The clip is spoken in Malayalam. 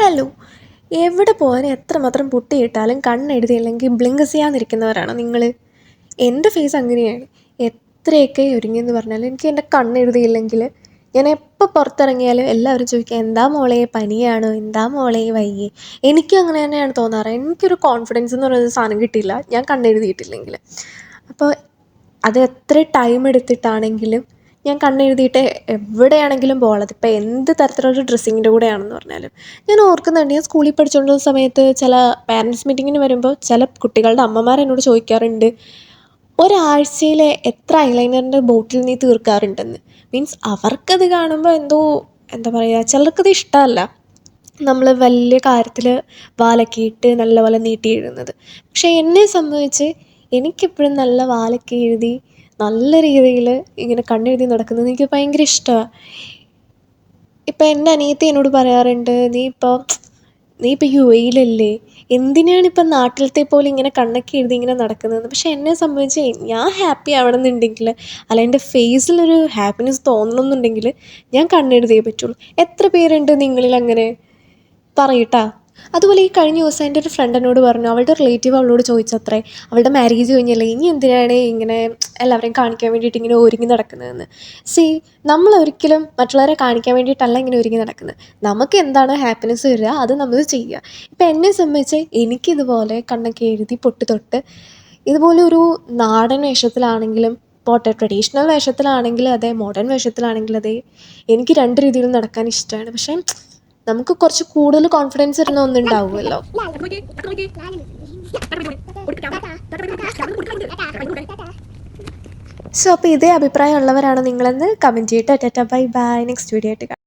ഹലോ, എവിടെ പോകാനും എത്രമാത്രം പുട്ടിയിട്ടാലും കണ്ണെഴുതിയില്ലെങ്കിൽ ബ്ലിങ്ക് ചെയ്യാതിരിക്കുന്നവരാണോ നിങ്ങൾ? എൻ്റെ ഫേസ് അങ്ങനെയാണ്. എത്രയൊക്കെ ഒരുങ്ങിയെന്ന് പറഞ്ഞാലും എനിക്ക് എൻ്റെ കണ്ണെഴുതിയില്ലെങ്കിൽ ഞാൻ എപ്പോൾ പുറത്തിറങ്ങിയാലും എല്ലാവരും ചോദിക്കുക, എന്താ മോളെ പനിയാണോ, എന്താ മോളെ വയ്യേ? എനിക്കും അങ്ങനെ തന്നെയാണ് തോന്നാറ്. എനിക്കൊരു കോൺഫിഡൻസ് എന്ന് പറയുന്ന സാധനം കിട്ടില്ല ഞാൻ കണ്ണെഴുതിയിട്ടില്ലെങ്കിൽ. അപ്പോൾ അത് എത്ര ടൈം എടുത്തിട്ടാണെങ്കിലും ഞാൻ കണ്ണെഴുതിയിട്ട് എവിടെയാണെങ്കിലും പോകാനുള്ളത്. ഇപ്പോൾ എന്ത് തരത്തിലുള്ള ഡ്രസ്സിങ്ങിൻ്റെ കൂടെയാണെന്ന് പറഞ്ഞാലും ഞാൻ ഓർക്കുന്നുണ്ട്, ഞാൻ സ്കൂളിൽ പഠിച്ചുകൊണ്ടിരുന്ന സമയത്ത് ചില പാരൻറ്റ്സ് മീറ്റിങ്ങിന് വരുമ്പോൾ ചില കുട്ടികളുടെ അമ്മമാർ എന്നോട് ചോദിക്കാറുണ്ട്, ഒരാഴ്ചയിൽ എത്ര ഐലൈനറിൻ്റെ ബോട്ടിൽ നീ തീർക്കാറുണ്ടെന്ന്. മീൻസ് അവർക്കത് കാണുമ്പോൾ എന്തോ എന്താ പറയുക, ചിലർക്കത് ഇഷ്ടമല്ല നമ്മൾ വലിയ കാര്യത്തിൽ വാലൊക്കെ ഇട്ട് നല്ലപോലെ നീട്ടി എഴുതുന്നത്. പക്ഷേ എന്നെ സംബന്ധിച്ച് എനിക്കെപ്പോഴും നല്ല വാലൊക്കെ എഴുതി നല്ല രീതിയിൽ ഇങ്ങനെ കണ്ണെഴുതി നടക്കുന്നത് എനിക്ക് ഭയങ്കര ഇഷ്ടമാണ്. ഇപ്പം എൻ്റെ അനിയത്തി എന്നോട് പറയാറുണ്ട്, നീ ഇപ്പോൾ യു എയിലല്ലേ, എന്തിനാണിപ്പം നാട്ടിലത്തെ പോലെ ഇങ്ങനെ കണ്ണൊക്കെ എഴുതി ഇങ്ങനെ നടക്കുന്നതെന്ന്. പക്ഷേ എന്നെ സംബന്ധിച്ച് ഞാൻ ഹാപ്പി ആവണമെന്നുണ്ടെങ്കിൽ, അല്ല എൻ്റെ ഫേസിലൊരു ഹാപ്പിനെസ് തോന്നണമെന്നുണ്ടെങ്കിൽ ഞാൻ കണ്ണെഴുതിയേ പറ്റുള്ളൂ. എത്ര പേരുണ്ട് നിങ്ങളിൽ അങ്ങനെ? പറയട്ടാ. അതുപോലെ ഈ കഴിഞ്ഞ ദിവസം എൻ്റെ ഒരു ഫ്രണ്ട് എന്നോട് പറഞ്ഞു, അവളുടെ റിലേറ്റീവ് അവളോട് ചോദിച്ചത്രേ, അവളുടെ മാരേജ് കഴിഞ്ഞല്ലേ, ഇനി എന്തിനാണ് ഇങ്ങനെ എല്ലാവരെയും കാണിക്കാൻ വേണ്ടിയിട്ട് ഇങ്ങനെ ഒരുങ്ങി നടക്കുന്നതെന്ന്. നമ്മളൊരിക്കലും മറ്റുള്ളവരെ കാണിക്കാൻ വേണ്ടിയിട്ടല്ല ഇങ്ങനെ ഒരുങ്ങി നടക്കുന്നത്. നമുക്ക് എന്താണ് ഹാപ്പിനെസ് വരിക അത് നമ്മൾ ചെയ്യുക. ഇപ്പം എന്നെ സംബന്ധിച്ച് എനിക്കിതുപോലെ കണ്ണൊക്കെ എഴുതി പൊട്ട് തൊട്ട് ഇതുപോലെ ഒരു നാടൻ വേഷത്തിലാണെങ്കിലും പോട്ടെ, ട്രഡീഷണൽ വേഷത്തിലാണെങ്കിലും അതെ, മോഡേൺ വേഷത്തിലാണെങ്കിലും അതെ, എനിക്ക് രണ്ട് രീതിയിലും നടക്കാൻ ഇഷ്ടമാണ്. പക്ഷേ നമുക്ക് കുറച്ച് കൂടുതൽ കോൺഫിഡൻസ് ഇരുന്ന ഒന്നുണ്ടാവുമല്ലോ. സോ അപ്പോൾ ഇതേ അഭിപ്രായം ഉള്ളവരാണ് നിങ്ങളെന്ന് കമൻറ്റ് ചെയ്തിട്ട്. Tata bye bye, next video ആയിട്ട് കാണാം.